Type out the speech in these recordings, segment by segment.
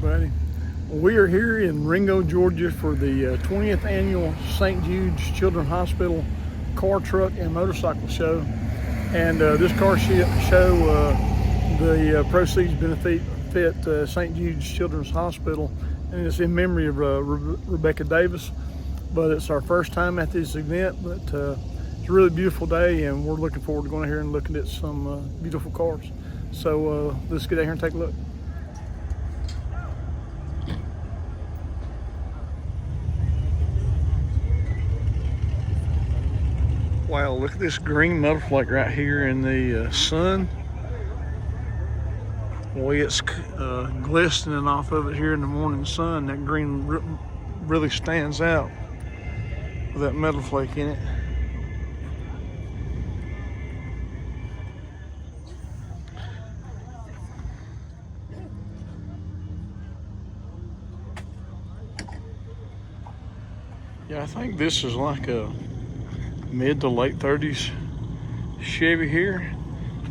everybody. We are here in Ringgold, Georgia for the 20th annual St. Jude's Children's Hospital car, truck, and motorcycle show. And this car show, the proceeds benefit St. Jude's Children's Hospital, and it's in memory of Rebekah Davis. But it's our first time at this event, but it's a really beautiful day, and we're looking forward to going out here and looking at some beautiful cars. So let's get out here and take a look. Wow, look at this green metal flake right here in the sun. Boy, it's glistening off of it here in the morning sun. That green really stands out with that metal flake in it. Yeah, I think this is like a mid to late 30s Chevy here,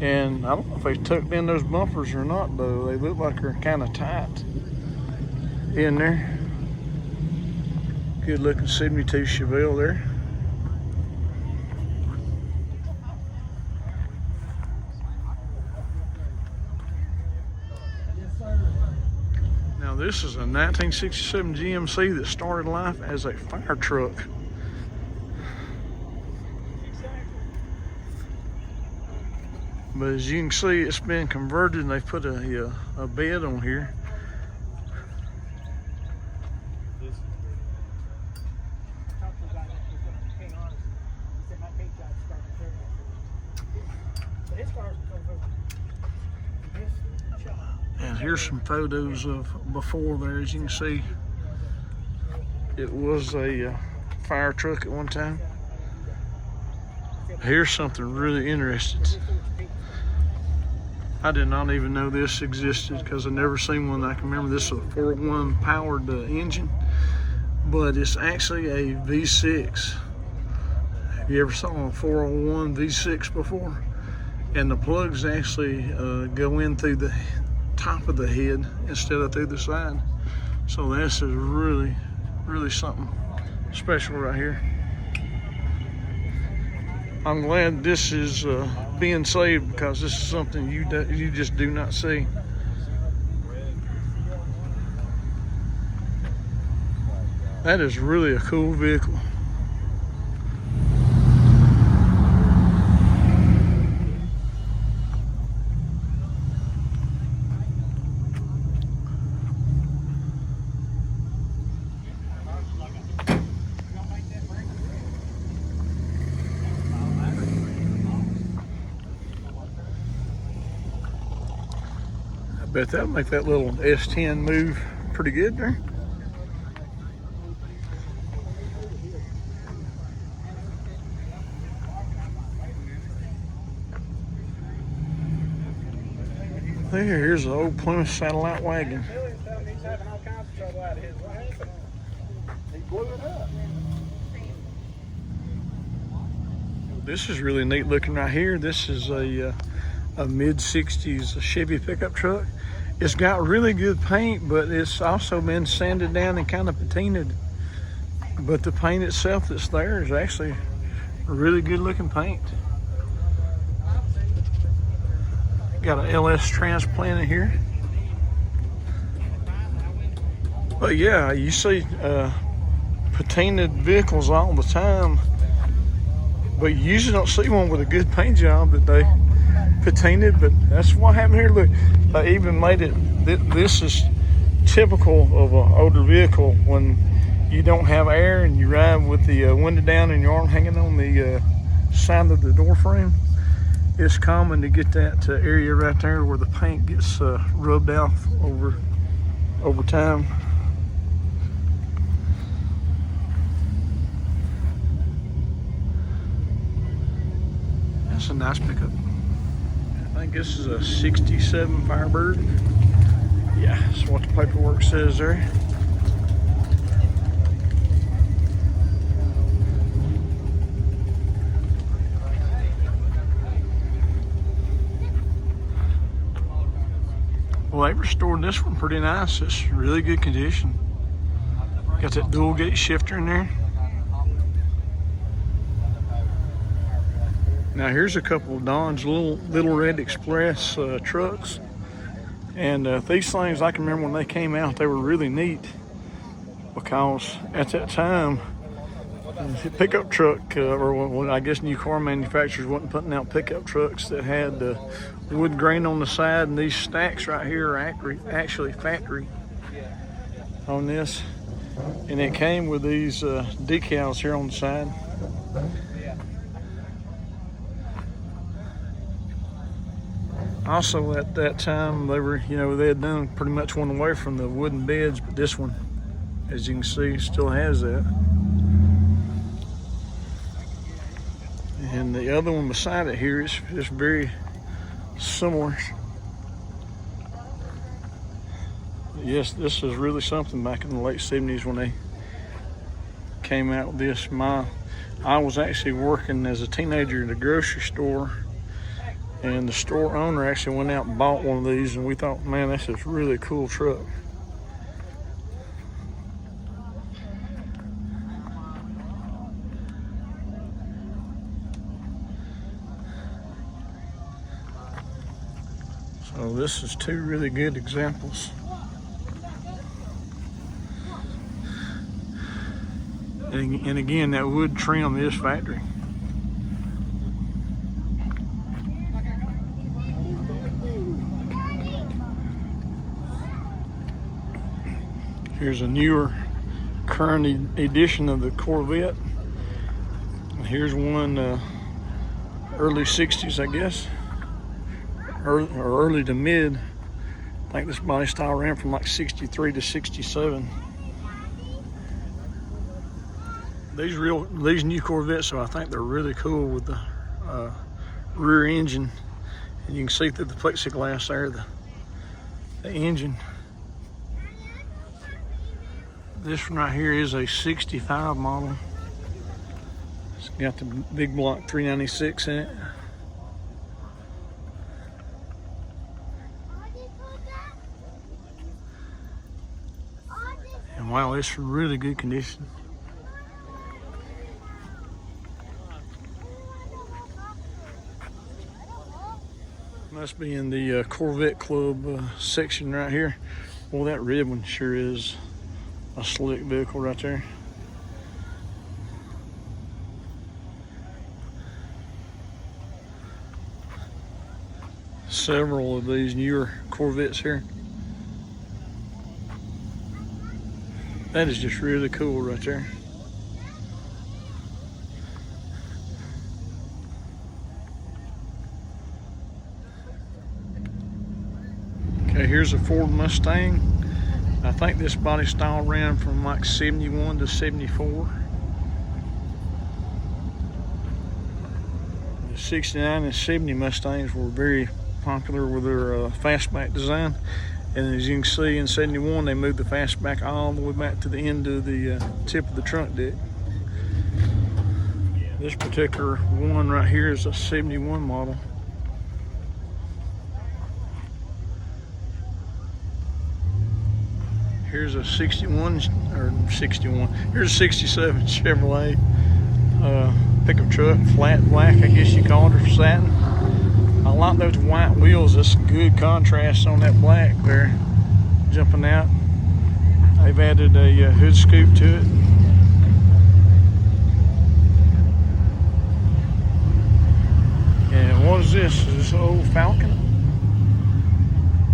and I don't know if they tucked in those bumpers or not, though. They look like they're kind of tight in there. Good looking 72 Chevelle there. Now this is a 1967 GMC that started life as a fire truck. But as you can see, it's been converted and they put a bed on here. And here's some photos of before there. As you can see, it was a fire truck at one time. Here's something really interesting. I did not even know this existed because I've never seen one that I can remember. This is a 401 powered engine, but it's actually a V6. Have you ever saw a 401 V6 before? And the plugs actually go in through the top of the head instead of through the side. So this is really, really something special right here. I'm glad this is being saved because this is something you just do not see. That is really a cool vehicle. Bet that'll make that little S10 move pretty good there. Here's an old Plymouth satellite wagon. This is really neat looking right here. This is a mid-60s Chevy pickup truck. It's got really good paint, but it's also been sanded down and kind of patinaed. But the paint itself that's there is actually a really good looking paint. Got an LS transplant in here. But yeah, you see patinaed vehicles all the time, but you usually don't see one with a good paint job that they patinaed. But that's what happened here. Look, I even made it. This is typical of an older vehicle when you don't have air and you ride with the window down and your arm hanging on the side of the door frame. It's common to get that area right there where the paint gets rubbed off over time. That's a nice pickup. I think this is a 67 Firebird. Yeah, that's what the paperwork says there. Well, they restored this one pretty nice. It's really good condition. Got that dual gate shifter in there. Now here's a couple of Don's little Red Express trucks. And these things, I can remember when they came out, they were really neat because at that time, the pickup truck, or I guess new car manufacturers wasn't putting out pickup trucks that had wood grain on the side, and these stacks right here are actually factory on this. And it came with these decals here on the side. Also at that time, they were, they had done pretty much one away from the wooden beds, but this one, as you can see, still has that. And the other one beside it here is very similar. Yes, this is really something back in the late 70s when they came out with this. I was actually working as a teenager at a grocery store, and the store owner actually went out and bought one of these, and we thought, man, this is a really cool truck. So this is two really good examples. And again, that wood trim is factory. Here's a newer current edition of the Corvette. Here's one early 60s, I guess. Early to mid. I think this body style ran from like 63 to 67. These new Corvettes, so I think they're really cool with the rear engine, and you can see through the plexiglass there the engine. This one right here is a 65 model. It's got the big block 396 in it. And wow, it's really good condition. Must be in the Corvette Club section right here. Well, that red one sure is a slick vehicle right there. Several of these newer Corvettes here. That is just really cool right there. Okay, here's a Ford Mustang. I think this body style ran from like 71 to 74. The 69 and 70 Mustangs were very popular with their fastback design. And as you can see, in 71, they moved the fastback all the way back to the end of the tip of the trunk deck. This particular one right here is a 71 model. Here's a 61, here's a 67 Chevrolet pickup truck, flat black, I guess you call it, or satin. I like those white wheels. That's good contrast on that black there, jumping out. They've added a hood scoop to it. And what is this? Is this an old Falcon?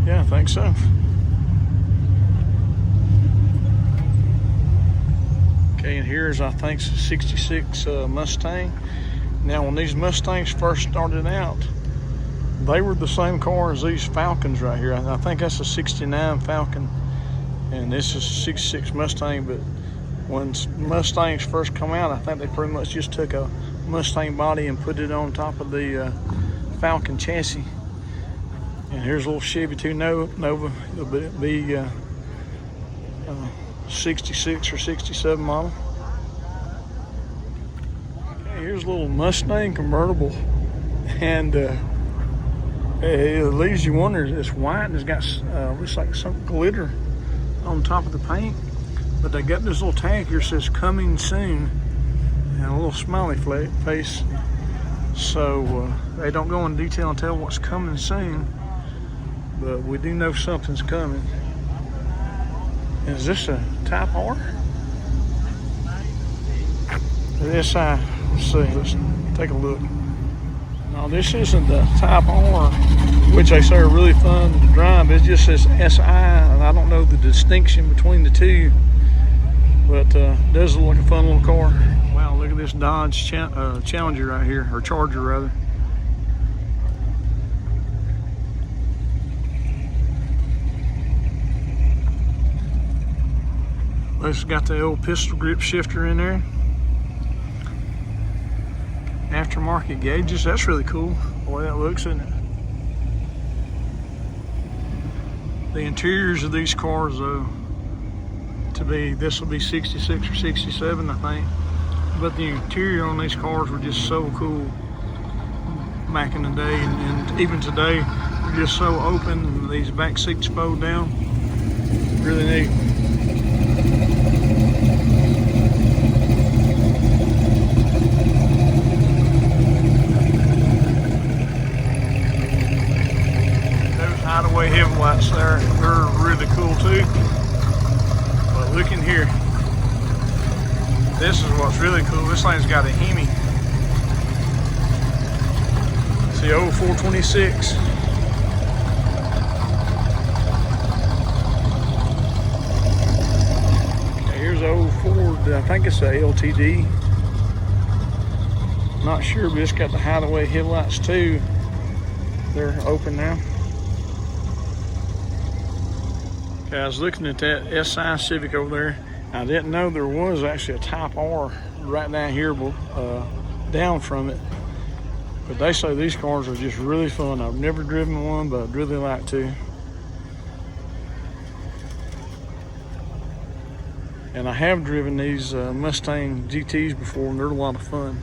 Yeah, I think so. Okay, and here's, I think, a 66 Mustang. Now, when these Mustangs first started out, they were the same car as these Falcons right here. I think that's a 69 Falcon, and this is a 66 Mustang. But when Mustangs first come out, I think they pretty much just took a Mustang body and put it on top of the Falcon chassis. And here's a little Chevy 2 Nova. It'll be 66 or 67 model. Okay, here's a little Mustang convertible, and It leaves you wondering. It's white and it's got looks like some glitter on top of the paint, but they got this little tag here that says "coming soon" and a little smiley face. So they don't go in detail and tell what's coming soon, but we do know something's coming. Is this a Type R? The SI. Let's see. Let's take a look. No, this isn't the Type R, which they say are really fun to drive. It just says SI, and I don't know the distinction between the two, but it does look like a fun little car. Wow, look at this Dodge Challenger right here, or Charger rather. It's got the old pistol grip shifter in there. Aftermarket gauges, that's really cool. The way that looks, isn't it? The interiors of these cars, though, this will be 66 or 67, I think. But the interior on these cars were just so cool back in the day, and even today, they're just so open, and these back seats fold down. Really neat. Hideaway headlights there, they're really cool too. But look in here. This is what's really cool. This thing's got a Hemi. It's the old 426. Okay, here's the old Ford, I think it's a LTD. Not sure, but it's got the Hideaway headlights too. They're open now. Okay, I was looking at that SI Civic over there. I didn't know there was actually a Type R right down here, down from it. But they say these cars are just really fun. I've never driven one, but I'd really like to. And I have driven these Mustang GTs before, and they're a lot of fun.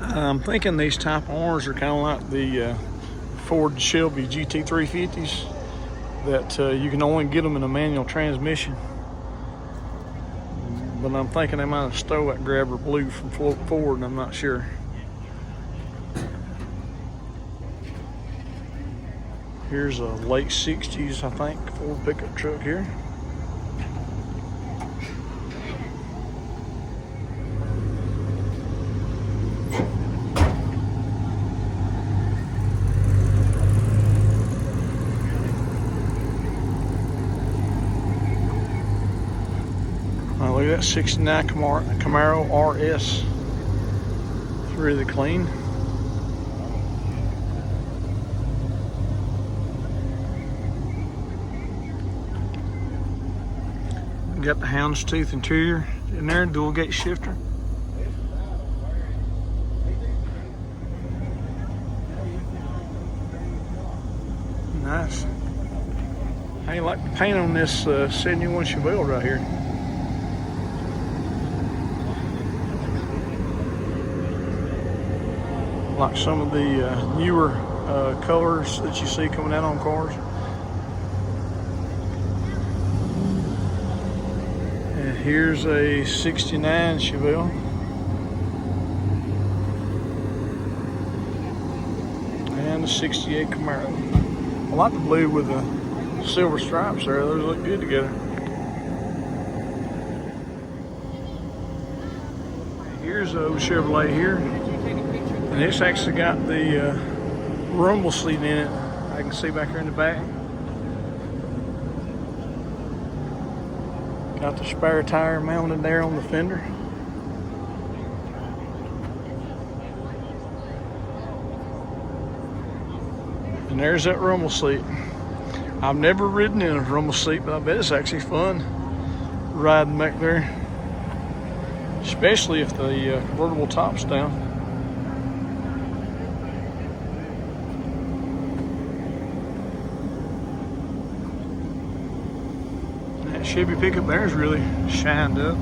I'm thinking these Type R's are kind of like the Ford Shelby GT350s, that you can only get them in a manual transmission. But I'm thinking they might have stole that grabber blue from Ford, and I'm not sure. Here's a late 60s, I think, Ford pickup truck here. Look at that 69 Camaro RS. It's really clean. Got the houndstooth interior in there, dual gate shifter. Nice. How you like the paint on this 71 Chevelle right here? Like some of the newer colors that you see coming out on cars. And here's a 69 Chevelle. And a 68 Camaro. I like the blue with the silver stripes there. Those look good together. Here's the old Chevrolet here. And it's actually got the rumble seat in it. I can see back here in the back. Got the spare tire mounted there on the fender. And there's that rumble seat. I've never ridden in a rumble seat, but I bet it's actually fun riding back there. Especially if the convertible top's down. Chevy pickup there is really shined up.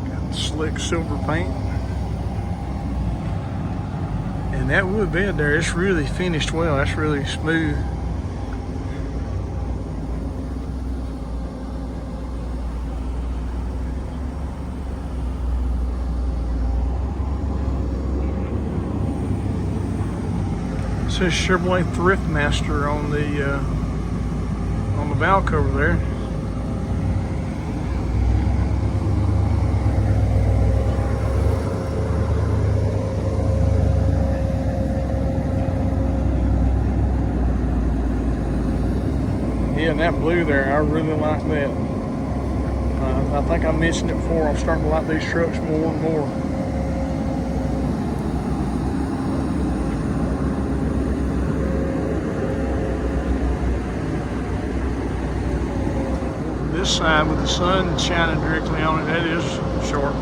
Got slick silver paint. And that wood bed there, it's really finished well. That's really smooth. It says Chevrolet Thrift Master on the valve cover there. Yeah, and that blue there, I really like that. I think I mentioned it before, I'm starting to like these trucks more and more. This side with the sun shining directly on it, that is sharp.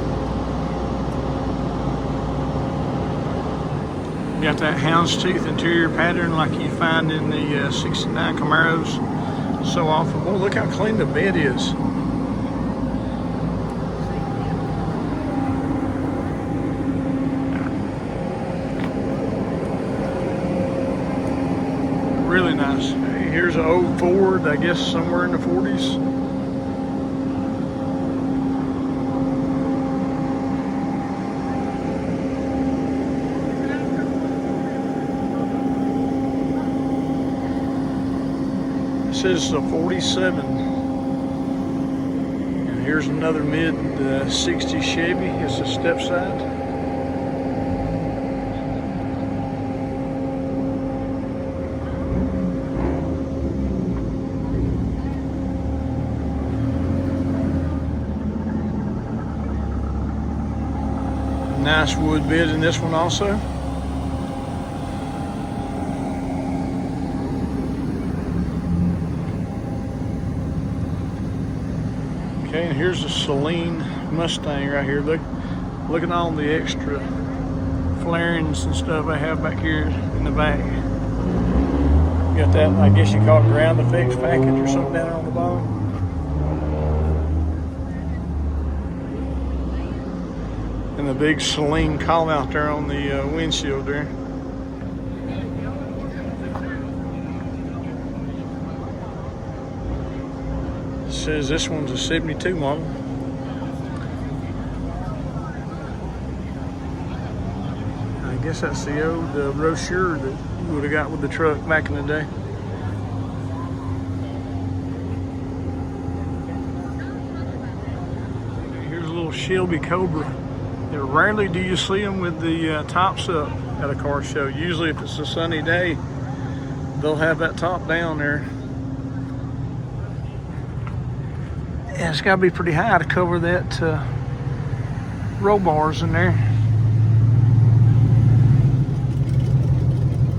Got that houndstooth interior pattern like you find in the 69 Camaros so often. Boy, look how clean the bed is. Really nice. Here's an old Ford, I guess somewhere in the 40s. This is a 47. And here's another mid 60 Chevy. It's a step side. Nice wood bed in this one also. Okay, and here's a Celine Mustang right here. Look at all the extra flarings and stuff I have back here in the back. Got that, I guess you call it ground effects package or something down there on the bottom. And the big Celine call out there on the windshield there. It says this one's a 72 model. I guess that's the old brochure that you would have got with the truck back in the day. Here's a little Shelby Cobra. Rarely do you see them with the tops up at a car show. Usually if it's a sunny day, they'll have that top down there. Yeah, it's got to be pretty high to cover that roll bars in there.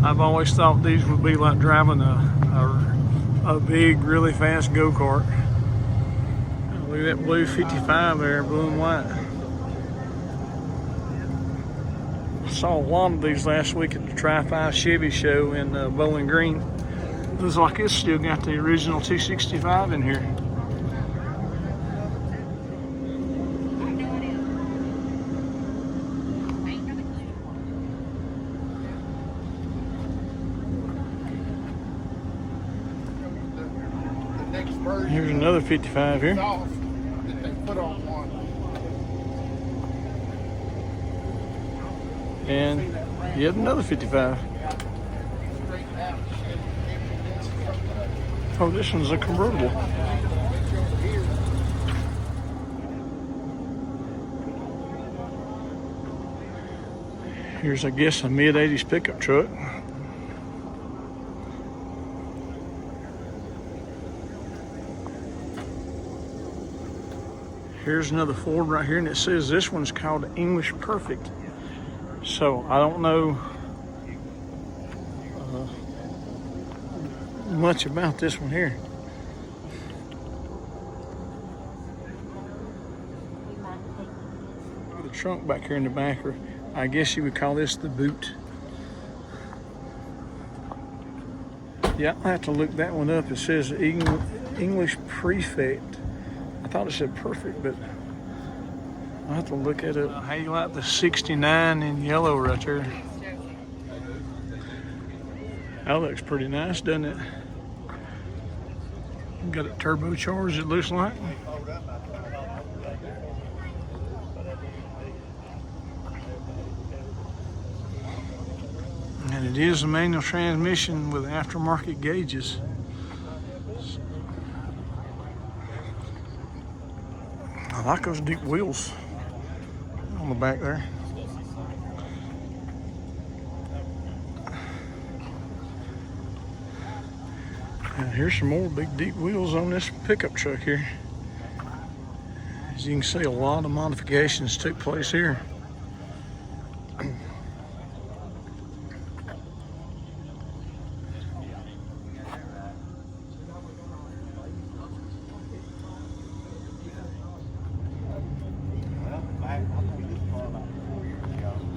I've always thought these would be like driving a big, really fast go-kart. Look at that blue 55 there, blue and white. Saw a lot of these last week at the Tri-Fi Chevy show in Bowling Green. Looks like it's still got the original 265 in here. Here's another 55 here. And yet another 55. Oh, this one's a convertible. Here's, I guess, a mid-80s pickup truck. Here's another Ford right here, and it says this one's called English Perfect. So I don't know much about this one here. The trunk back here in the back, or I guess you would call this the boot. Yeah, I'll have to look that one up. It says English Prefect. I thought it said perfect, but I'll have to look at it. How you like the 69 in yellow right there? That looks pretty nice, doesn't it? Got it turbocharged, it looks like. And it is a manual transmission with aftermarket gauges. I like those deep wheels on the back there. And here's some more big deep wheels on this pickup truck here. As you can see, a lot of modifications took place here.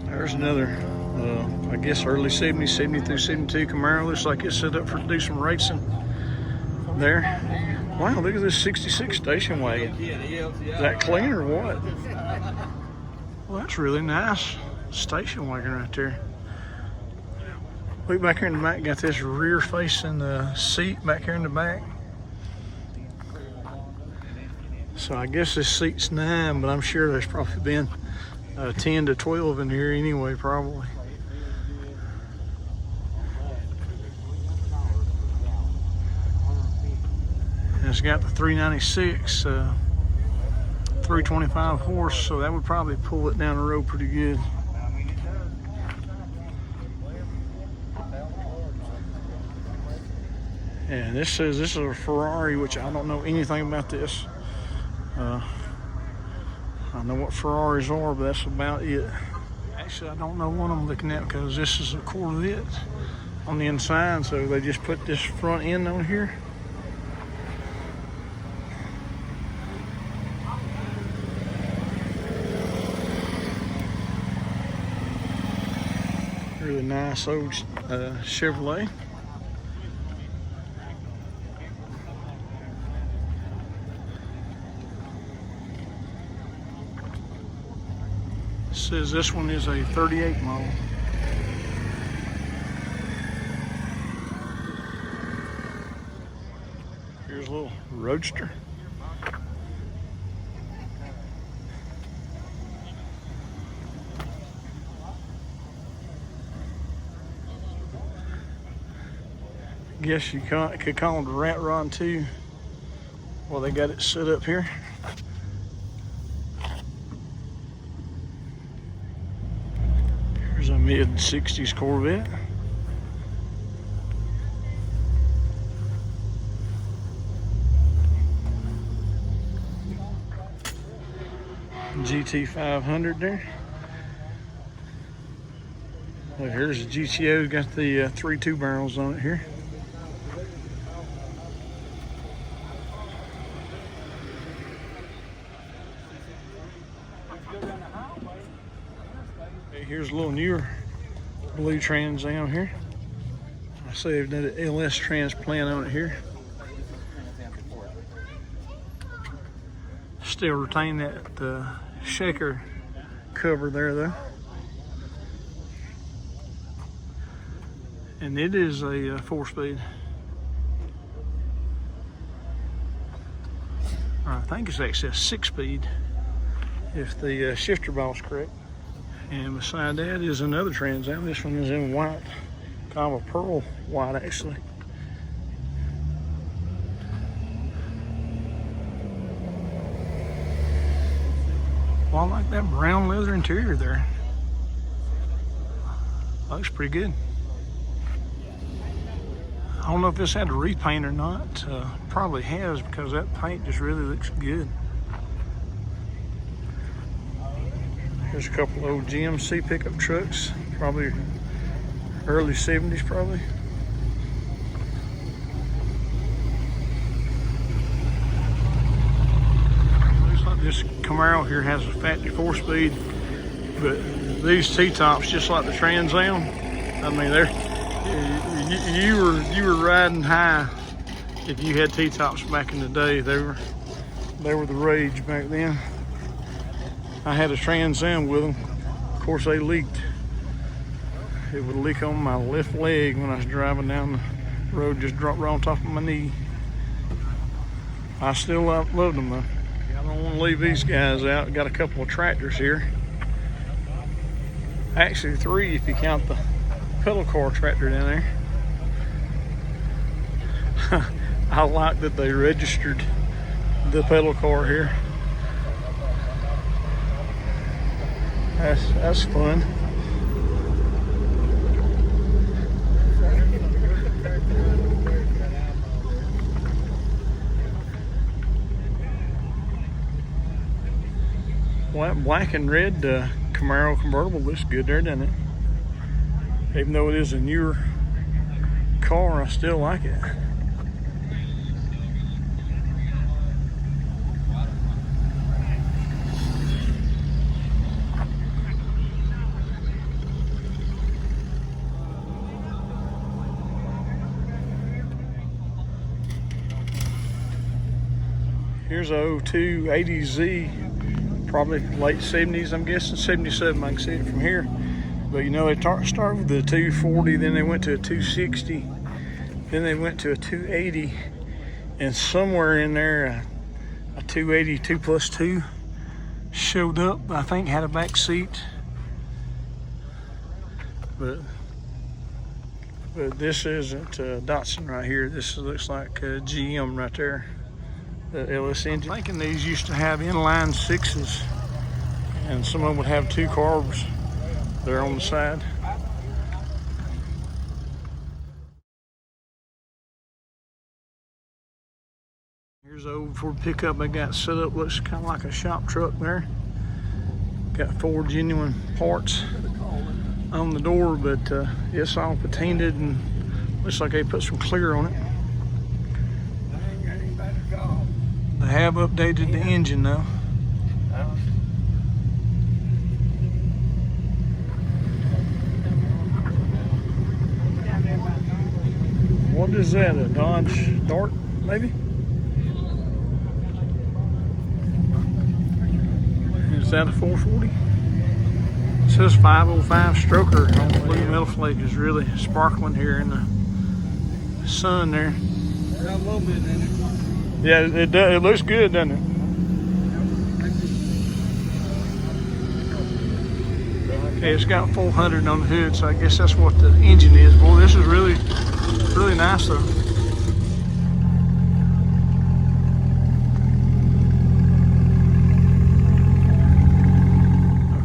There's another, I guess early 70s, 70 through 72 Camaro. Looks like it's set up for do some racing there. Wow, look at this 66 station wagon. Is that clean or what? Well, that's really nice station wagon right there. Look back here in the back, got this rear facing seat back here in the back. So I guess this seat's 9, but I'm sure there's probably been 10 to 12 in here anyway, probably. And it's got the 396, 325 horse, so that would probably pull it down the road pretty good. And this says this is a Ferrari, which I don't know anything about this. I know what Ferraris are, but that's about it. Actually, I don't know what I'm looking at because this is a Corvette on the inside, so they just put this front end on here. Really nice old Chevrolet. Says this one is a 38 model. Here's a little Roadster. Guess you could call it a rat rod too. Well, they got it set up here. Here's a mid-60s Corvette. GT 500 there. Look, here's the GTO. Got the 3.2 barrels on it here. Here's a little newer blue Trans Am here. I see they've done an LS transplant on it here. Still retain that shaker cover there though. And it is a 4-speed. Or I think it's actually a 6-speed if the shifter ball is correct. And beside that is another Trans Am. This one is in white, kind of a pearl white actually. Well, I like that brown leather interior there. Looks pretty good. I don't know if this had a repaint or not. Probably has, because that paint just really looks good. There's a couple old GMC pickup trucks, probably early 70s probably. Looks like this Camaro here has a factory 4-speed, but these T-tops, just like the Trans Am, I mean, you were riding high if you had T-tops back in the day. They were the rage back then. I had a Trans Am with them. Of course, they leaked. it would leak on my left leg when I was driving down the road, just dropped right on top of my knee. I still loved them though. I don't want to leave these guys out. Got a couple of tractors here. Actually 3 if you count the pedal car tractor down there. I like that they registered the pedal car here. That's fun. Black and red Camaro convertible looks good there, doesn't it? Even though it is a newer car, I still like it. Here's a 02 80Z, probably late 70s, I'm guessing, 77, I can see it from here. But you know, they started with the 240, then they went to a 260, then they went to a 280, and somewhere in there, a 280 2+2 showed up. I think had a back seat, but this isn't Datsun right here. This looks like GM right there. The LS engine. I'm thinking these used to have inline 6s, and some of them would have 2 carbs there on the side. Here's the old Ford pickup they got set up. Looks kind of like a shop truck there. Got 4 genuine parts on the door, but it's all patinted and looks like they put some clear on it. They have updated the engine though. What is that, a Dodge Dart maybe? Is that a 440? It says 505 stroker on the blue metal flake is really sparkling here in the sun there. Got a little bit in it. Yeah, it does. It looks good, doesn't it? Okay, it's got 400 on the hood, so I guess that's what the engine is. Boy, this is really nice though.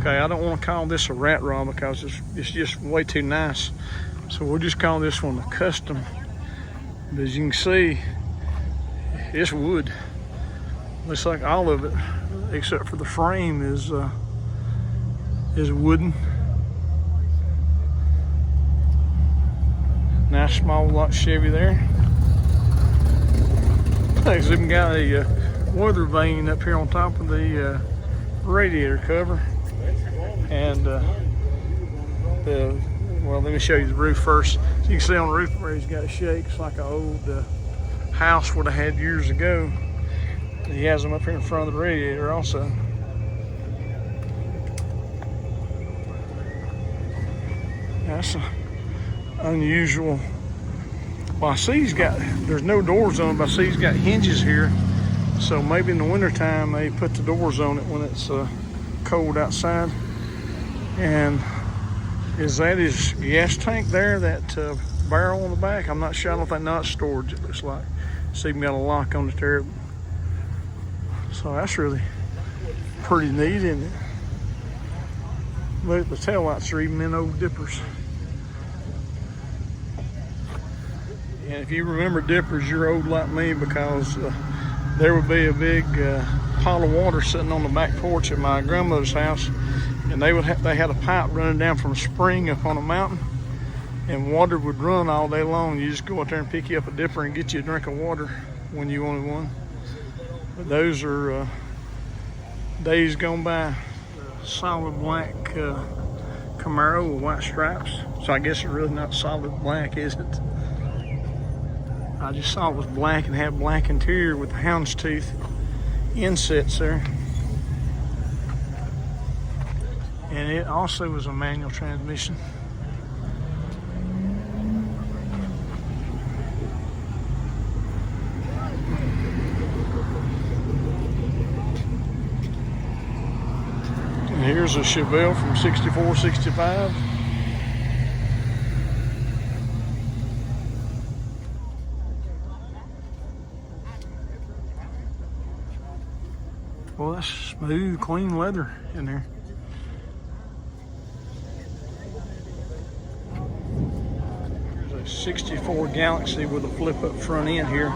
Okay, I don't want to call this a rat rod because it's just way too nice. So we'll just call this one a custom. But as you can see, it's wood. Looks like all of it, except for the frame, is wooden. Nice small lot Chevy there. It's even got a weather vane up here on top of the radiator cover. And well, let me show you the roof first. So you can see on the roof where he's got a shake. It's like an old house what I had years ago. He has them up here in front of the radiator also. That's unusual. Well, I see there's no doors on it, but I see he's got hinges here. So maybe in the wintertime they put the doors on it when it's cold outside. And is that his gas tank there, that barrel on the back? I'm not sure. I don't think that's storage, it looks like. See, we got a lock on it there. So that's really pretty neat, isn't it? Look, the taillights are even in old dippers. And if you remember dippers, you're old like me, because there would be a big pile of water sitting on the back porch at my grandmother's house, and they had a pipe running down from a spring up on a mountain, and water would run all day long. You just go out there and pick you up a dipper and get you a drink of water when you wanted one. But those are days gone by. Solid black Camaro with white stripes. So I guess it's really not solid black, is it? I just saw it was black and had black interior with the houndstooth insets there. And it also was a manual transmission. here's a Chevelle from 64, 65. Well, that's smooth, clean leather in there. There's a 64 Galaxy with a flip-up front end here.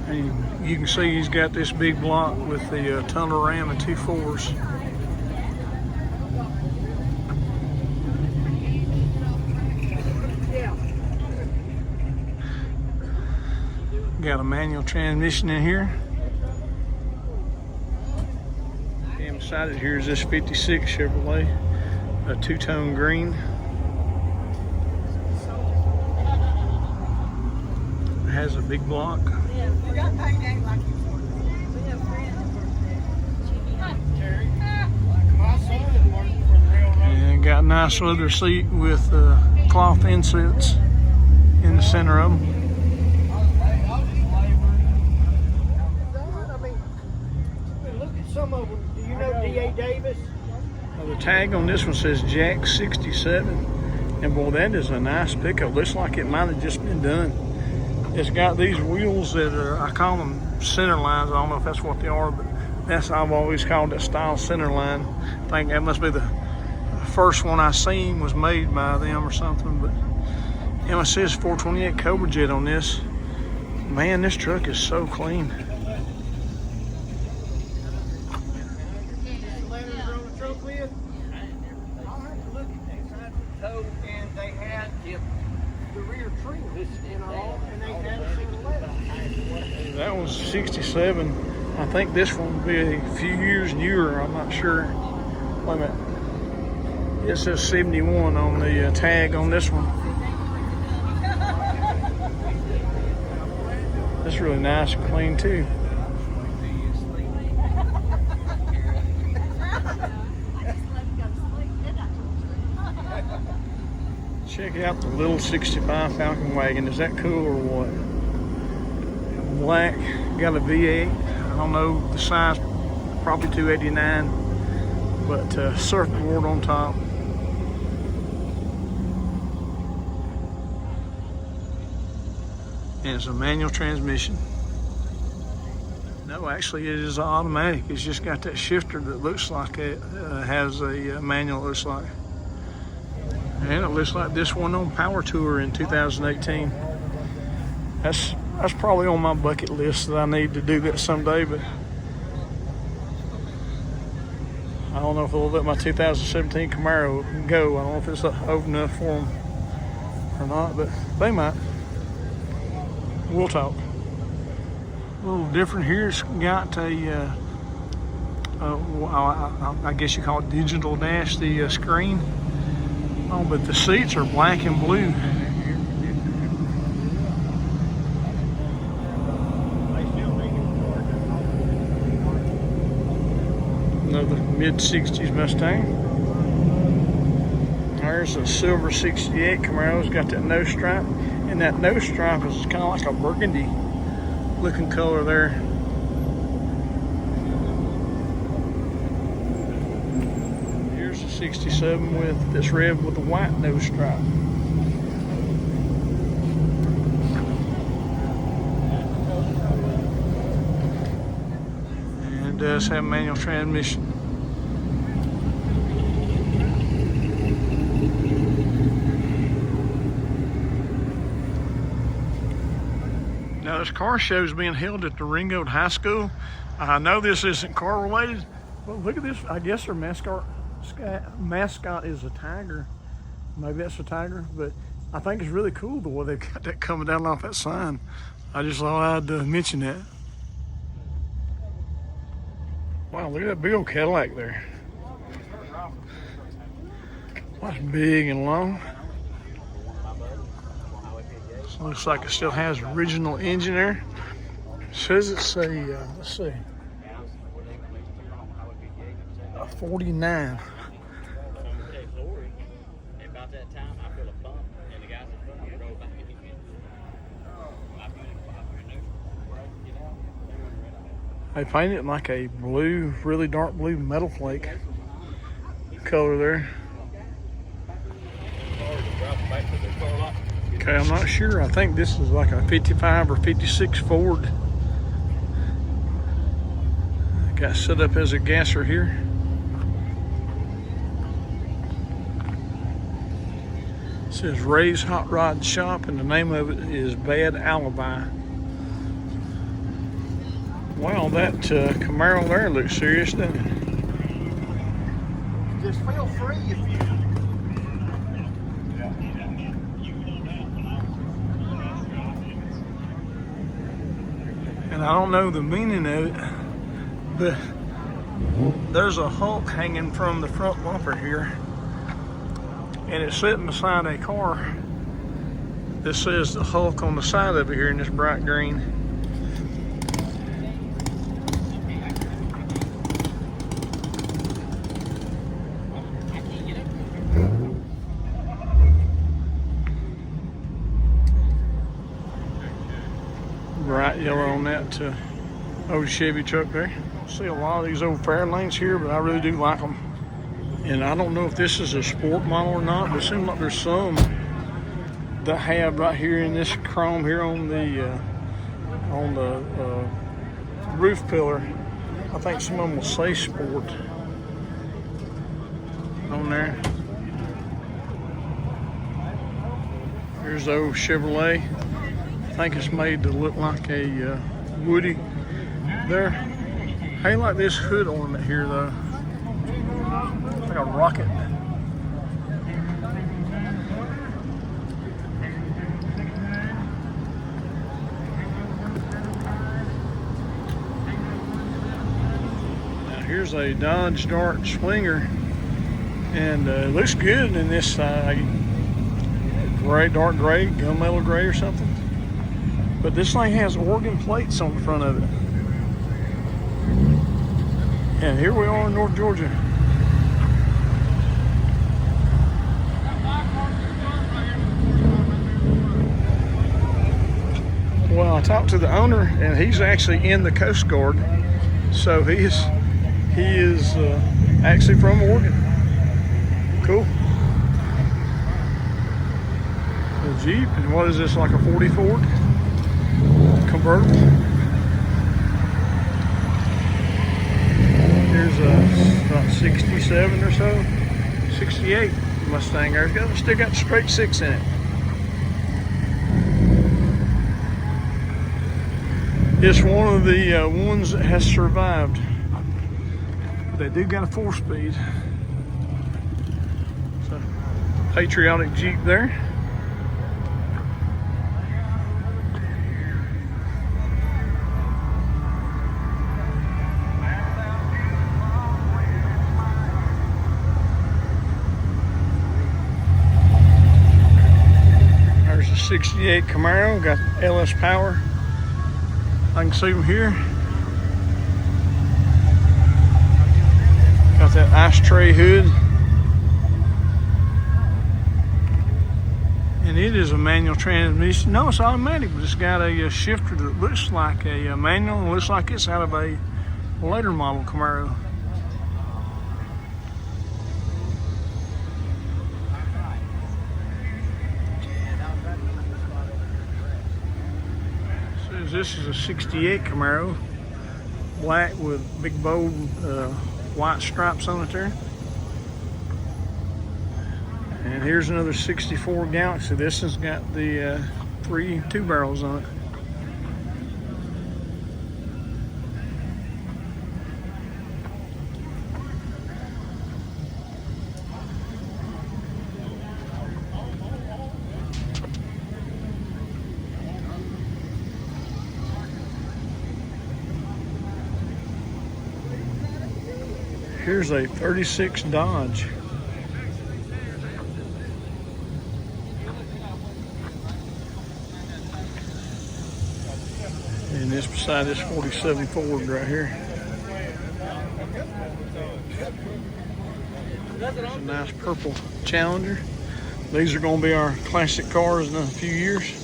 And you can see he's got this big block with the tunnel ram and 2 4s. Got a manual transmission in here. And beside it here is this 56 Chevrolet, a 2-tone green. It has a big block. And got a nice leather seat with cloth insets in the center of them. Look at some of them. Do you know D.A. Davis? The tag on this one says Jack 67, and boy, that is a nice pickup. Looks like it might have just been done. It's got these wheels that are, I call them center lines. I don't know if that's what they are, but I've always called that style center line. I think that must be the first one I seen was made by them or something. But it says 428 Cobra Jet on this. Man, this truck is so clean. That was 67. I think this one will be a few years newer. I'm not sure. Wait a minute. It says 71 on the tag on this one. That's really nice and clean too. Check out the little 65 Falcon wagon. Is that cool or what? Black, got a V8. I don't know the size, probably 289, but surfboard on top. And it's a manual transmission. No, actually it is automatic. It's just got that shifter that looks like it has a manual, it looks like. And it looks like this one on Power Tour in 2018. That's probably on my bucket list that I need to do that someday, but I don't know if they'll let my 2017 Camaro go. I don't know if it's old enough for them or not, but they might. We'll talk. A little different here. It's got a, I guess you call it digital dash, the screen. Oh, but the seats are black and blue. Another mid-60s Mustang. There's a silver 68 Camaro. It's got that nose stripe. And that nose stripe is kind of like a burgundy looking color there. Here's a 67 with this red with a white nose stripe. And it does have manual transmission. Now this car show is being held at the Ringgold High School. I know this isn't car related, but look at this. I guess their mascot is a tiger. Maybe that's a tiger, but I think it's really cool the way they've got that coming down off that sign. I just thought I'd mention that. Wow, look at that big old Cadillac there. That's big and long. Looks like it still has original engine there. It says it's a, let's see, a 49. They painted it like a blue, really dark blue metal flake color there. Okay, I'm not sure. I think this is like a 55 or 56 Ford. Got set up as a gasser here. It says Ray's Hot Rod Shop, and the name of it is Bad Alibi. Wow, that Camaro there looks serious, doesn't it? Just feel free if you. And I don't know the meaning of it, but there's a Hulk hanging from the front bumper here, and it's sitting beside a car that says the Hulk on the side of it here in this bright green. Bright yellow on that old Chevy truck there. See a lot of these old Fairlanes here, but I really do like them. And I don't know if this is a sport model or not, but it seems like there's some that have right here in this chrome here on the roof pillar. I think some of them will say sport on there. Here's the old Chevrolet. I think it's made to look like a Woody there. Hey, like this hood ornament here though. Like a rocket. Now here's a Dodge Dart Swinger, and it looks good in this gray, dark gray, gunmetal gray or something. But this thing has Oregon plates on the front of it. And here we are in North Georgia. Well, I talked to the owner, and he's actually in the Coast Guard. So he is actually from Oregon. Cool. The Jeep, and what is this, like a 40 Ford? Convertible. Here's about 67 or so, 68 Mustang. It's still got straight six in it. It's one of the ones that has survived. They do got a 4-speed. So, patriotic Jeep there. There's a 68 Camaro, got LS power. I can see them here. Got that ashtray hood. And it is a manual transmission. No, it's automatic, but it's got a shifter that looks like a manual and looks like it's out of a later model Camaro. This is a 68 Camaro, black with big bold white stripes on it there. And here's another 64 Galaxy. This has got the 3 2-barrels on it. Here's a 36 Dodge. And this beside this 47 Ford right here. There's a nice purple Challenger. These are going to be our classic cars in a few years.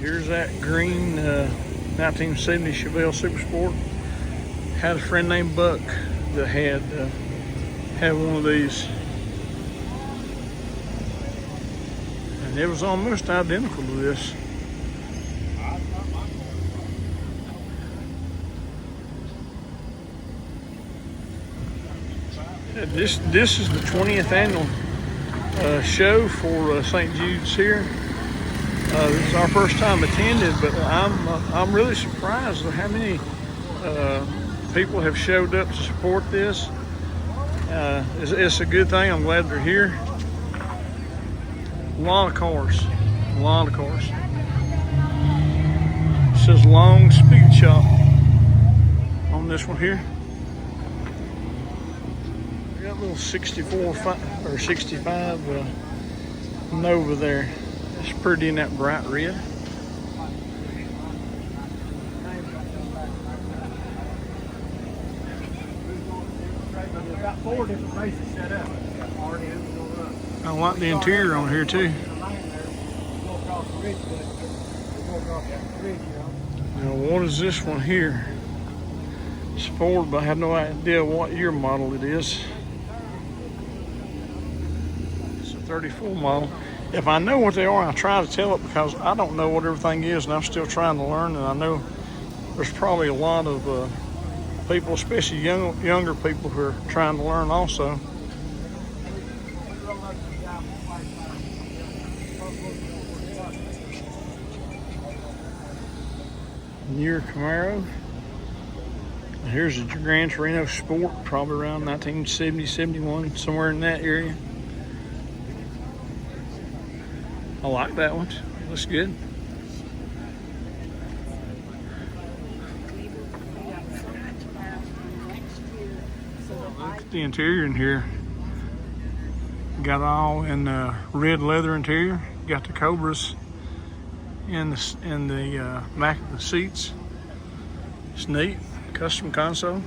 Here's that green 1970 Chevelle Super Sport. Had a friend named Buck that had one of these. And it was almost identical to this. This is the 20th annual show for St. Jude's here. This is our first time attended, but I'm really surprised at how many people have showed up to support this. It's a good thing. I'm glad they're here. A lot of cars. A lot of cars. It says Long Speed Shop on this one here. We got a little 64 or 65 Nova there. It's pretty in that bright red. Got 4 different races set up. I like the interior on here too. Now what is this one here? It's Ford, but I have no idea what year model it is. It's a 34 model. If I know what they are, I try to tell it because I don't know what everything is, and I'm still trying to learn. And I know there's probably a lot of people, especially younger people, who are trying to learn also. Near Camaro. Here's a Gran Torino Sport, probably around 1970, 71, somewhere in that area. I like that one. Looks good. Look at the interior in here. Got all in red leather interior. Got the Cobras in the back of the seats. It's neat. Custom console.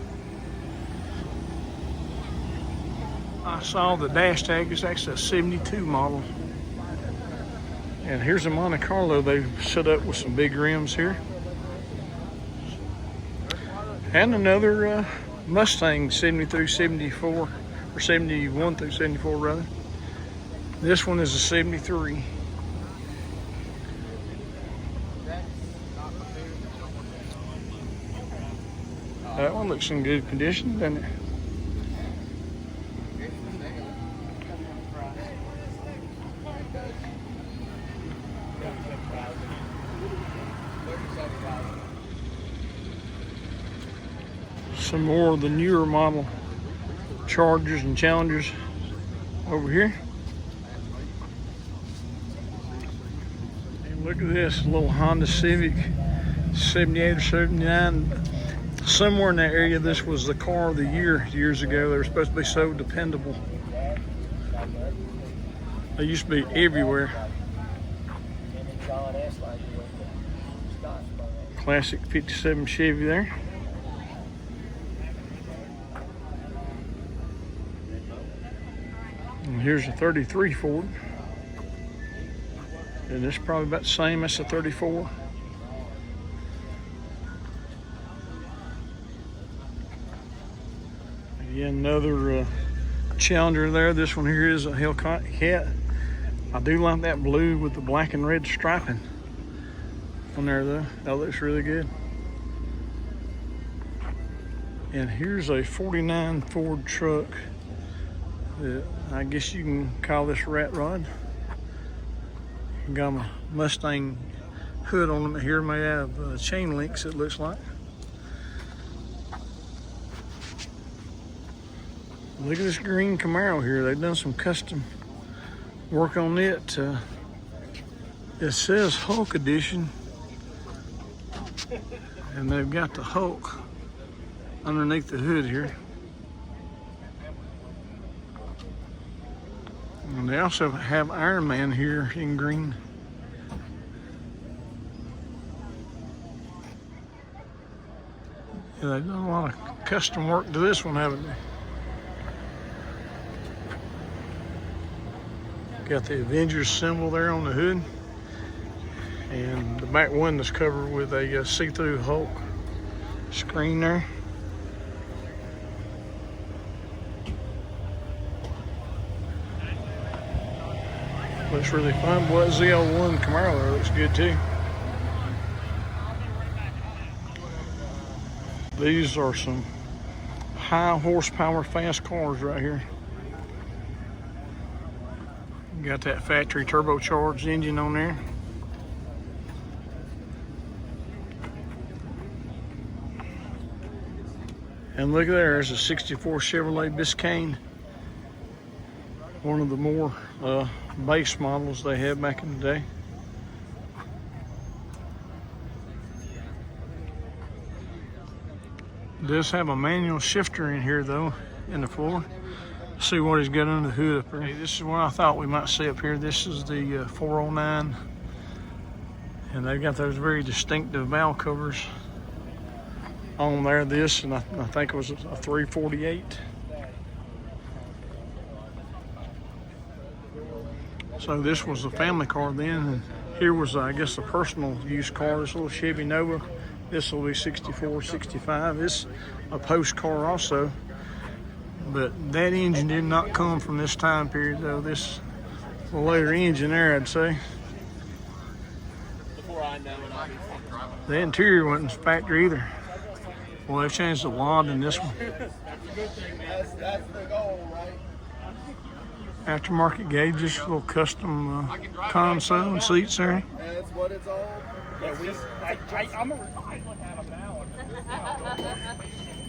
I saw the dash tag. It's actually a 72 model. And here's a Monte Carlo they've set up with some big rims here. And another Mustang 70 through 74, or 71 through 74 rather. This one is a 73. That one looks in good condition, doesn't it? Some more of the newer model Chargers and Challengers over here. And look at this little Honda Civic 78 or 79. Somewhere in that area, this was the car of the year years ago. They were supposed to be so dependable. They used to be everywhere. Classic 57 Chevy there. And here's a 33 Ford. And it's probably about the same as a 34. Yeah, another Challenger there. This one here is a Hellcat. I do like that blue with the black and red striping on there though. That looks really good. And here's a 49 Ford truck. I guess you can call this rat rod. Got my Mustang hood on them here. May have chain links, it looks like. Look at this green Camaro here. They've done some custom work on it. It says Hulk Edition. And they've got the Hulk underneath the hood here. And they also have Iron Man here in green. Yeah, they've done a lot of custom work to this one, haven't they? Got the Avengers symbol there on the hood. And the back window's covered with a see-through Hulk screen there. Looks really fun. Boy, that ZL1 Camaro there looks good too. These are some high horsepower fast cars right here. Got that factory turbocharged engine on there. And look there, there's a 64 Chevrolet Biscayne. One of the more base models they had back in the day. It does have a manual shifter in here though, in the floor. Let's see what he's got under the hood up there. Hey, this is what I thought we might see up here. This is the 409. And they've got those very distinctive valve covers on there. This, and I think it was a 348. So this was a family car then, and here was, I guess, a personal use car, this little Chevy Nova. This will be 64, 65. It's a post car also, but that engine did not come from this time period though. This a later engine there, I'd say. The interior wasn't factory either. Well, they've changed a lot in this one. That's the goal, right? Aftermarket gauges, little custom console and seats there. That's what it's all.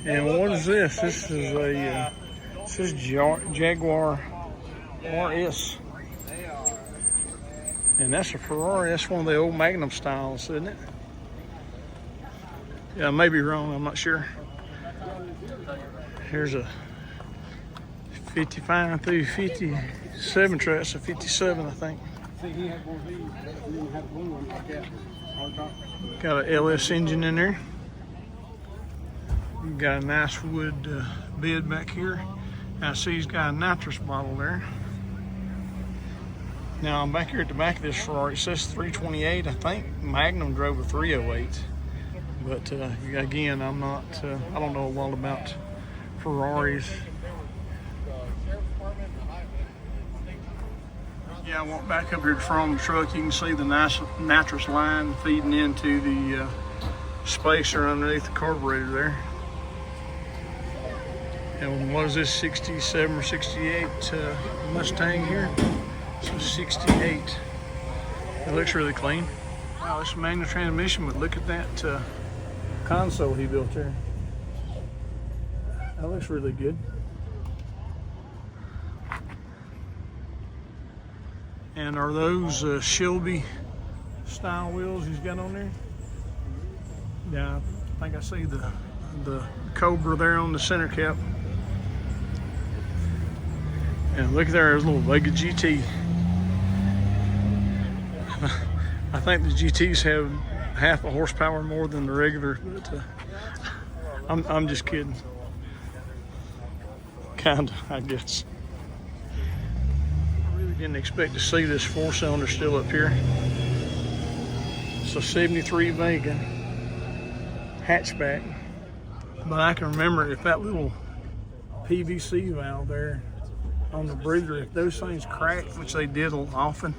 And what is this? This is a Jaguar RS. And that's a Ferrari. That's one of the old Magnum styles, isn't it? Yeah, I may be wrong. I'm not sure. Here's a 55 through 57 truck. It's a 57, I think. See, he had one of these. He didn't have blue one like that. Got an LS engine in there. Got a nice wood bed back here. I see he's got a nitrous bottle there. Now I'm back here at the back of this Ferrari. It says 328. I think Magnum drove a 308. But again, I'm not. I don't know a lot about Ferraris. Yeah, I walked back up here to the front of the truck. You can see the nice nitrous line feeding into the spacer underneath the carburetor there. And what is this, 67 or 68 Mustang here? So 68. It looks really clean. Wow, it's a manual transmission, but look at that console he built there. That looks really good. And are those Shelby style wheels he's got on there? Yeah, I think I see the Cobra there on the center cap. And look there, there's a little Vega GT. I think the GTs have half a horsepower more than the regular, but I'm just kidding. Kinda, I guess. I really didn't expect to see this four-cylinder still up here. It's a 73 Vega hatchback. But I can remember if that little PVC valve there on the breather, if those things cracked, which they did often,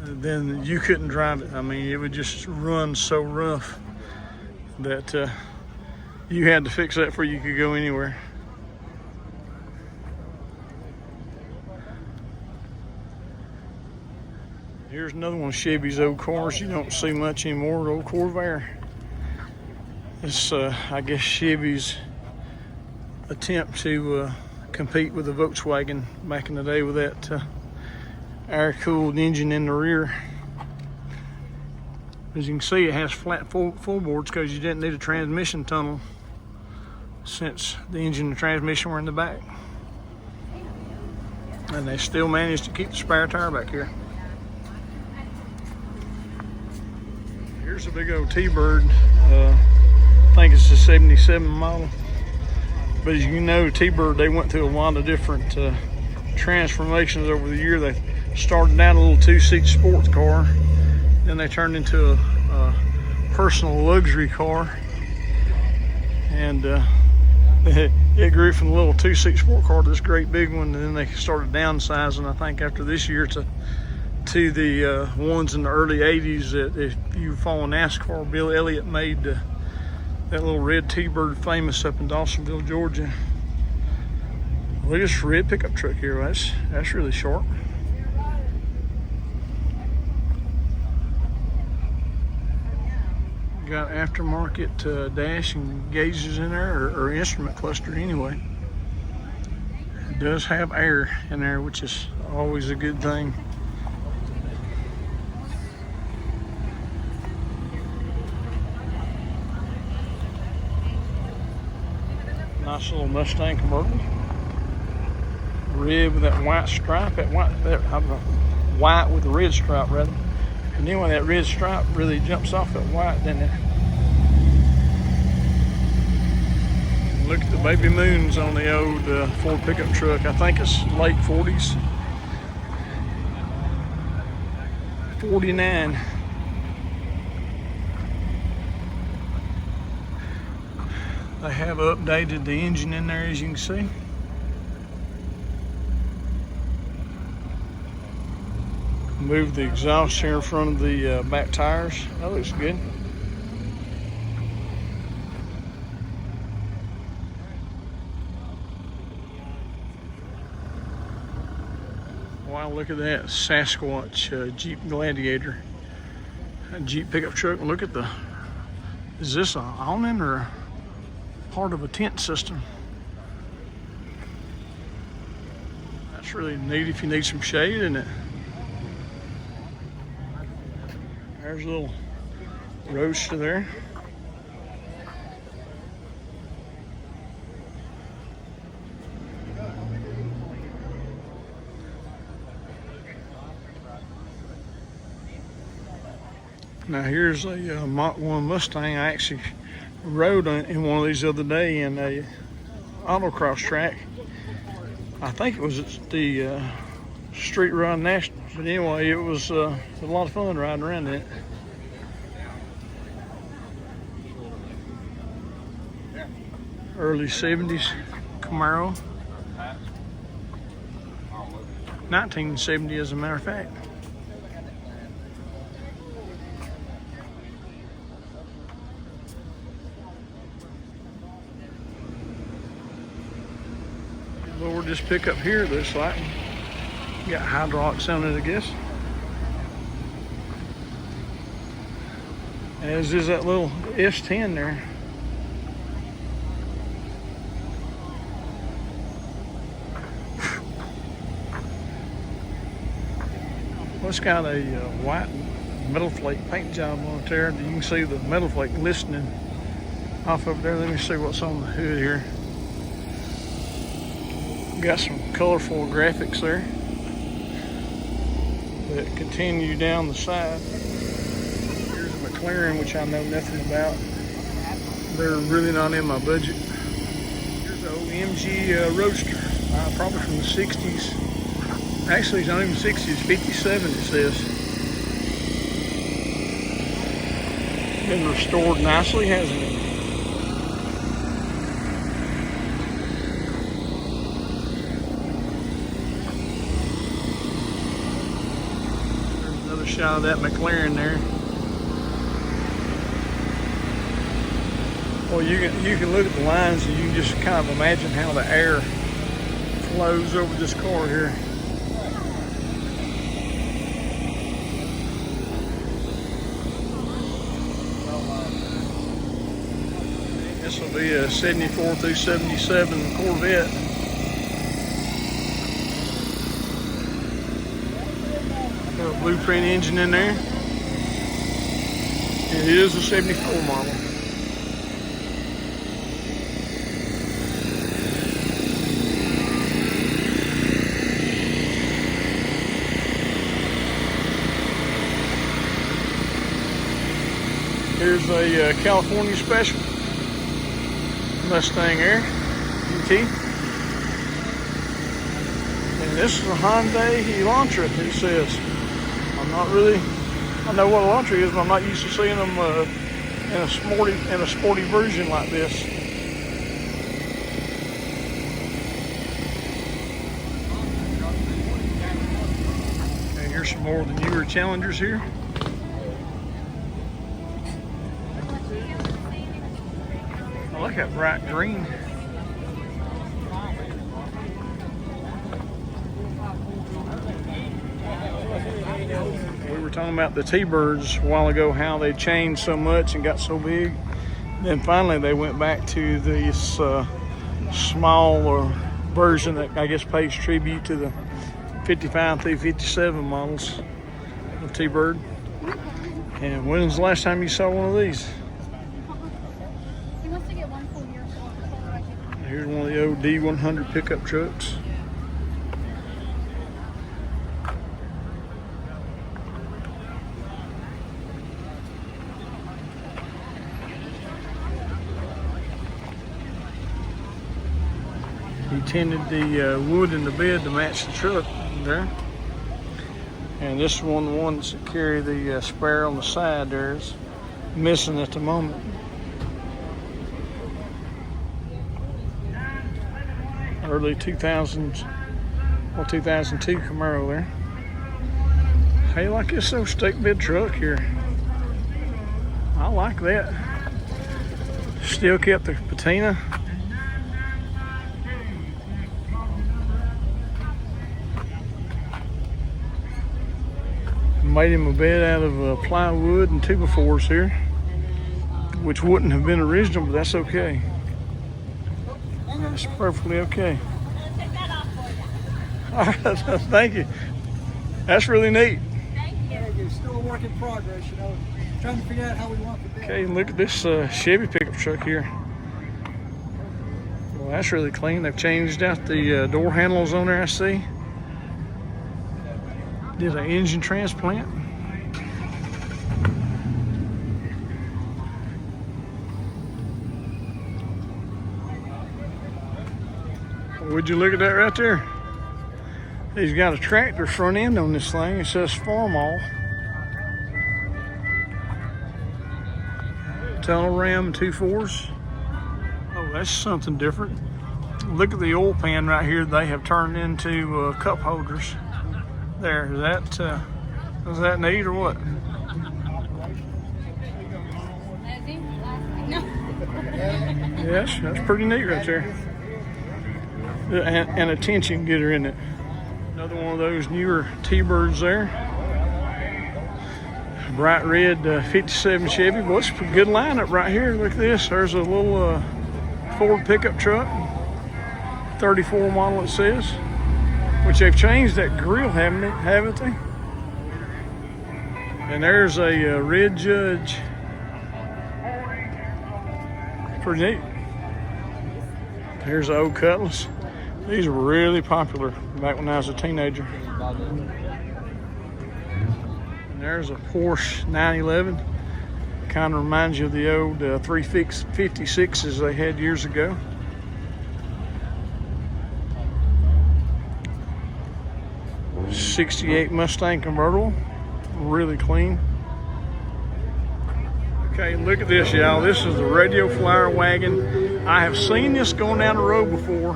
then you couldn't drive it. I mean, it would just run so rough that you had to fix that before you could go anywhere. Here's another one of Chevy's old cars you don't see much anymore, the old Corvette. It's, I guess, Chevy's attempt to compete with the Volkswagen back in the day with that air-cooled engine in the rear. As you can see, it has flat floorboards because you didn't need a transmission tunnel since the engine and transmission were in the back. And they still managed to keep the spare tire back here. Here's a big old T-Bird. I think it's a 77 model. But as you know, T-Bird, they went through a lot of different transformations over the year. They started out a little two-seat sports car. Then they turned into a personal luxury car. And it grew from a little 2-seat sport car to this great big one. And then they started downsizing, I think, after this year to the ones in the early 80s that, if you follow NASCAR, Bill Elliott made that little red T-Bird famous up in Dawsonville, Georgia. Look at this red pickup truck here. That's really sharp. Got aftermarket dash and gauges in there, or instrument cluster anyway. It does have air in there, which is always a good thing. Nice little Mustang convertible. Red with that white stripe, white with the red stripe rather. And then when that red stripe really jumps off that white, doesn't it? Look at the baby moons on the old Ford pickup truck. I think it's late 40s. 49. They have updated the engine in there, as you can see. Move the exhaust here in front of the back tires. That looks good. Wow, look at that Sasquatch Jeep Gladiator. A Jeep pickup truck. Look at is this an awning or part of a tent system? That's really neat if you need some shade, isn't it? There's a little roadster there. Now here's a Mach 1 Mustang. I actually rode in one of these the other day in a autocross track. I think it was at the Street Run National. But anyway, it was a lot of fun riding around in it. Early 70s Camaro. 1970 as a matter of fact. Lower this pickup here, looks like. Got hydraulics on it, I guess. As is that little S10 there. Well, it's got a white metal flake paint job on it there. You can see the metal flake glistening off up there. Let me see what's on the hood here. Got some colorful graphics there that continue down the side. Here's a McLaren, which I know nothing about. They're really not in my budget. Here's an old MG Roadster, probably from the 60s. Actually, it's not even 60s, 57 it says. Been restored nicely, hasn't it? Shot of that McLaren there. Well, you can look at the lines and you can just kind of imagine how the air flows over this car here. This will be a 74 through 77 Corvette. Blueprint engine in there. And it is a 74 model. Here's a California Special Mustang Air GT. And this is a Hyundai Elantra, it says. I'm I know what a launcher is, but I'm not used to seeing them in a sporty version like this. Okay, here's some more of the newer Challengers here. I like that bright green. We were talking about the T-Birds a while ago, how they changed so much and got so big. Then finally they went back to this smaller version that I guess pays tribute to the 55 through 57 models of T-Bird. And when was the last time you saw one of these? He wants to get one full year. Here's one of the old D100 pickup trucks. He tinted the wood in the bed to match the truck there. And this is one of the ones that carry the spare on the side there is missing at the moment. Early 2000s, well 2002 Camaro there. Hey, like this old stake bed truck here. I like that. Still kept the patina. Made him a bed out of plywood and 2x4s here, which wouldn't have been original, but that's okay. That's perfectly okay. All right, thank you. That's really neat. Thank you. Still a work in progress, you know. Trying to figure out how we want the bed. Okay, look at this Chevy pickup truck here. Well, that's really clean. They've changed out the door handles on there, I see. Did an engine transplant. Would you look at that right there? He's got a tractor front end on this thing. It says farm all. Tunnel ram and 2.4s. Oh, that's something different. Look at the oil pan right here. They have turned into cup holders. There, is that neat or what? Yes, that's pretty neat right there. And a tension getter in it. Another one of those newer T-Birds there. Bright red 57 Chevy. Boy, it's a good lineup right here. Look at this. There's a little Ford pickup truck. 34 model it says. Which they've changed that grill, haven't they? And there's a red Judge. Pretty neat. Here's the old Cutlass. These were really popular back when I was a teenager. And there's a Porsche 911. Kind of reminds you of the old 356s they had years ago. '68 Mustang convertible, really clean. Okay, look at this, y'all. This is the Radio Flyer wagon. I have seen this going down the road before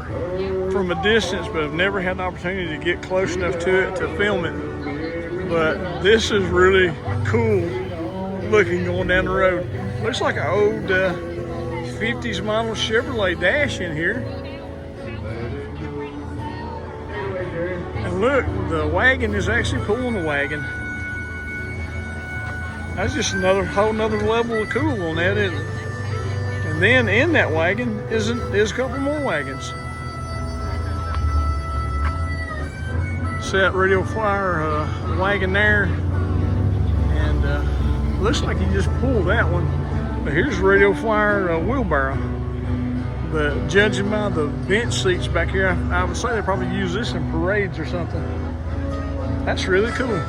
from a distance, but I've never had the opportunity to get close enough to it to film it. But this is really cool looking going down the road. Looks like an old 50s model Chevrolet Dash in here. And look, the wagon is actually pulling the wagon. That's just whole nother level of cool on that, isn't it? And then in that wagon is a couple more wagons. See that Radio Flyer wagon there? And looks like he just pulled that one. But here's the Radio Flyer wheelbarrow. But judging by the bench seats back here, I would say they probably use this in parades or something. That's really cool.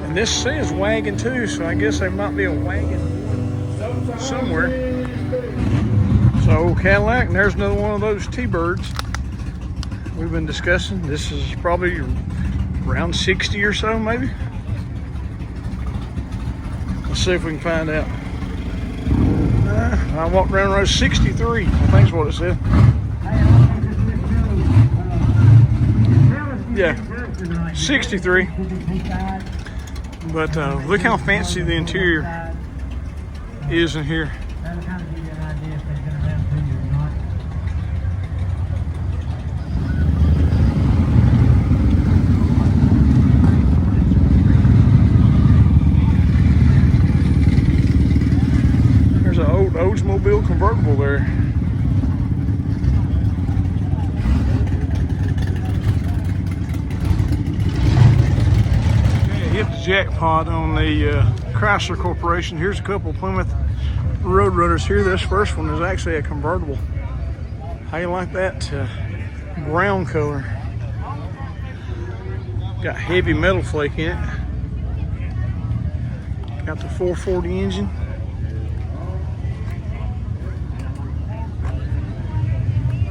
And this says wagon too, so I guess there might be a wagon somewhere. So Cadillac, and there's another one of those T-Birds we've been discussing. This is probably around 60 or so, maybe. see if we can find out. I walked around road 63, I think is what it said. Yeah, 63. But look how fancy the interior is in here. There's an old Oldsmobile convertible there. Hit the jackpot on the Chrysler Corporation. Here's a couple of Plymouth Roadrunners here. This first one is actually a convertible. How you like that brown color? Got heavy metal flake in it. Got the 440 engine.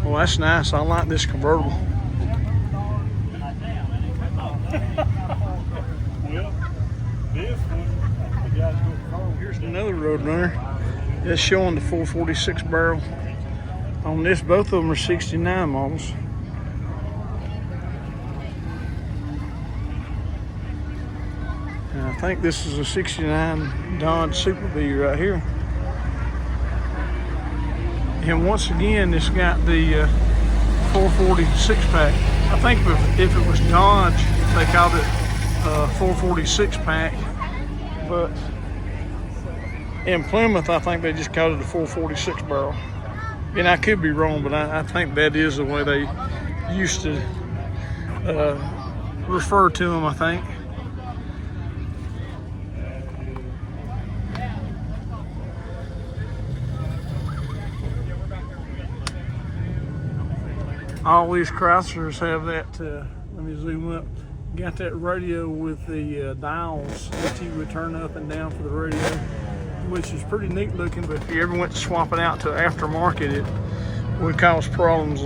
Well, that's nice. I like this convertible. Here's another Roadrunner. That's showing the 446 barrel. On this, both of them are 69 models. And I think this is a 69 Dodge Super Bee right here. And once again, it's got the 446 pack. I think if it was Dodge, they called it 446 pack. But in Plymouth, I think they just called it a 446 barrel. And I could be wrong, but I think that is the way they used to refer to them, I think. All these Chryslers have that, let me zoom up, got that radio with the dials that you would turn up and down for the radio, which is pretty neat looking, but if you ever went to swap it out to aftermarket, it would cause problems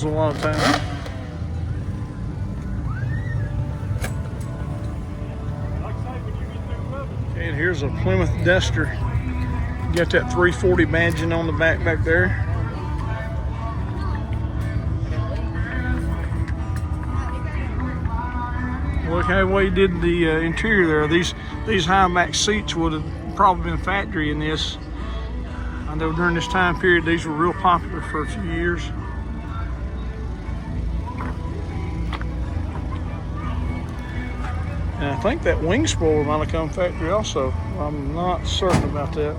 a lot of times. Okay, and here's a Plymouth Duster. Got that 340 badging on the back there. Look how we did the interior there. These high back seats would have probably been factory in this. I know during this time period these were real popular for a few years. And I think that wing spoiler might have come factory also. I'm not certain about that.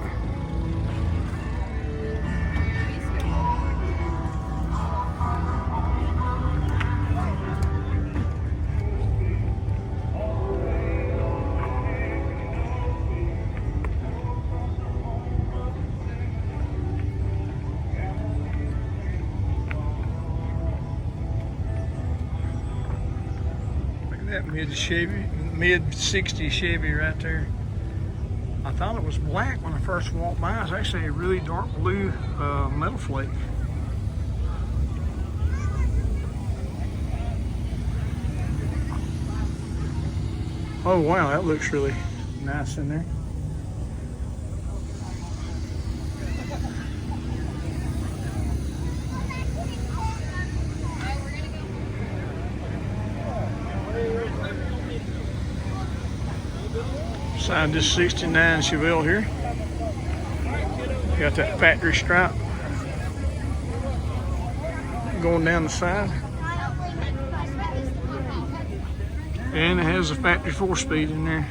That mid-60 Chevy right there. I thought it was black when I first walked by. It's actually a really dark blue metal flake. Oh wow, that looks really nice in there. Side this 69 Chevelle here. Got that factory stripe going down the side. And it has a factory 4-speed in there.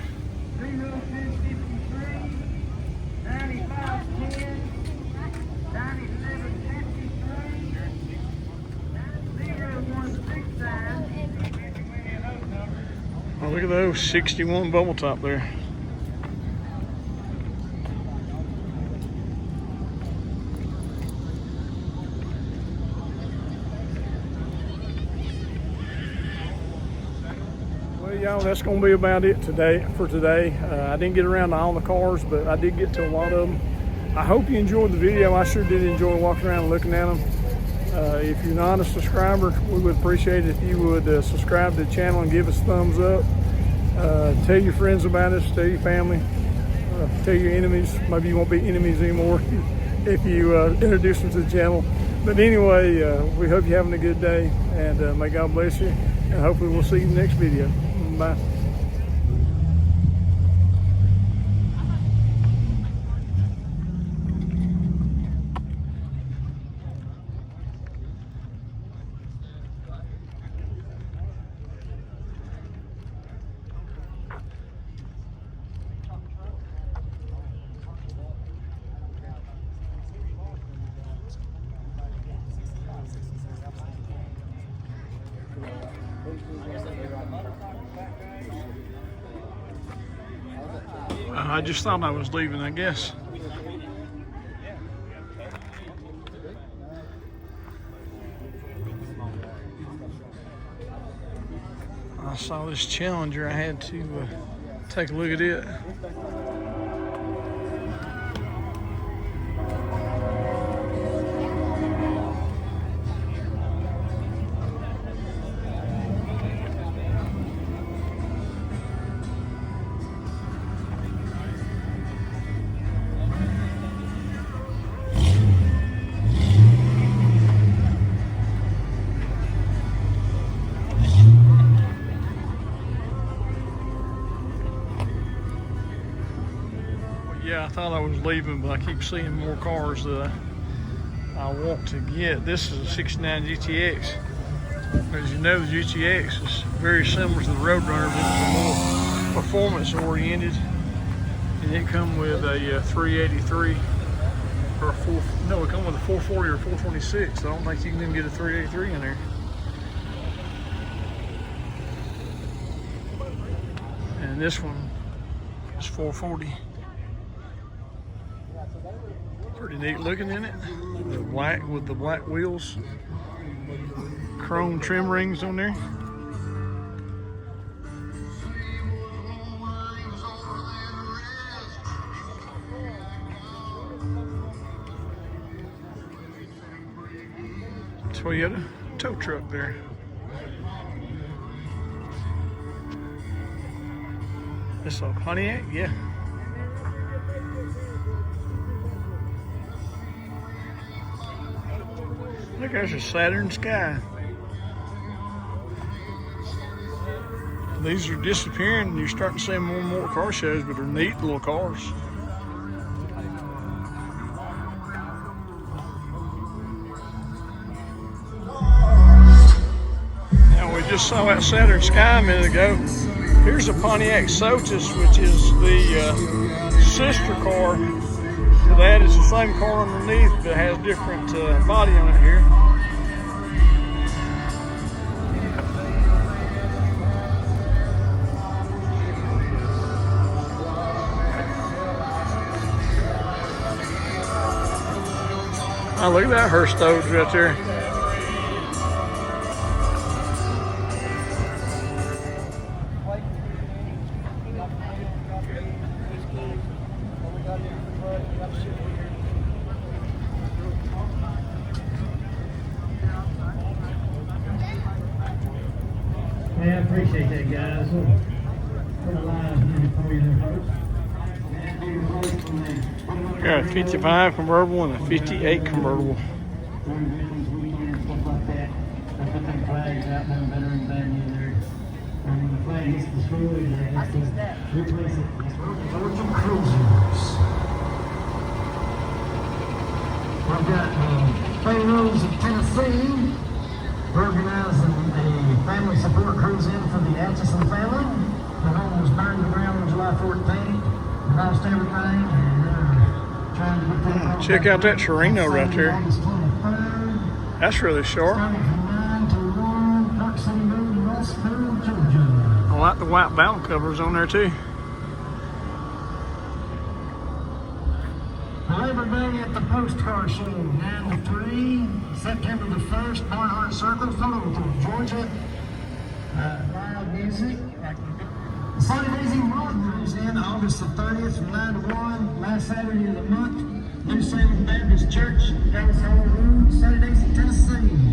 Oh, look at those 61 bubble top there. Y'all, that's going to be about it for today. I didn't get around to all the cars, but I did get to a lot of them. I hope you enjoyed the video. I sure did enjoy walking around and looking at them. If you're not a subscriber, we would appreciate it if you would subscribe to the channel and give us a thumbs up. Tell your friends about us, tell your family. tell your enemies. Maybe you won't be enemies anymore if you introduce them to the channel. But anyway, we hope you're having a good day, and may God bless you, and hopefully we'll see you in the next video. Bye. I just thought I was leaving, I guess. I saw this Challenger. I had to take a look at it. Yeah, I thought I was leaving, but I keep seeing more cars that I want to get. This is a 69 GTX. As you know, the GTX is very similar to the Roadrunner, but it's more performance oriented. And it comes with a 383 or a no, it comes with a 440 or 426. I don't think you can even get a 383 in there. And this one is 440. Pretty neat looking in it. The black with the black wheels, chrome trim rings on there. Toyota tow truck there. This a Pontiac, yeah. Look, there's a Saturn Sky. These are disappearing, and you're starting to see more and more car shows, but they're neat little cars. Now, we just saw that Saturn Sky a minute ago. Here's a Pontiac Sotis, which is the sister car. That is the same car underneath, but it has different body on it here. Oh, look at that Hurst Stoves right there. Yeah, I appreciate that, guys. Put a line in for you there, folks. Got a 55 convertible and a 58 convertible. Stuff like that. I put them flags out there, Veterans Avenue there. And when the flag hits destroyed, they have to replace it. Virgin Cruisers. I've got Pharaohs of Tennessee. We're organizing a family support cruise in for the Atchison family. The home was burned to the ground on July 14th. Lost everything, and trying to get that. Check out that Torino right there. August 23rd. That's really sharp. Starting from 9 to 1, Park City Road, Rossville, Georgia. I like the white bound covers on there too. Labor Day at the Postcard Show, 9 to 3, September the 1st, Barnhart Circle, Thunderbirds, Georgia. Live music. Sunny Daisy Road in August the 30th from 9 to 1, last Saturday of the month. New Salem Baptist Church, Dallas Hall Road, Sunny Daisy, Tennessee.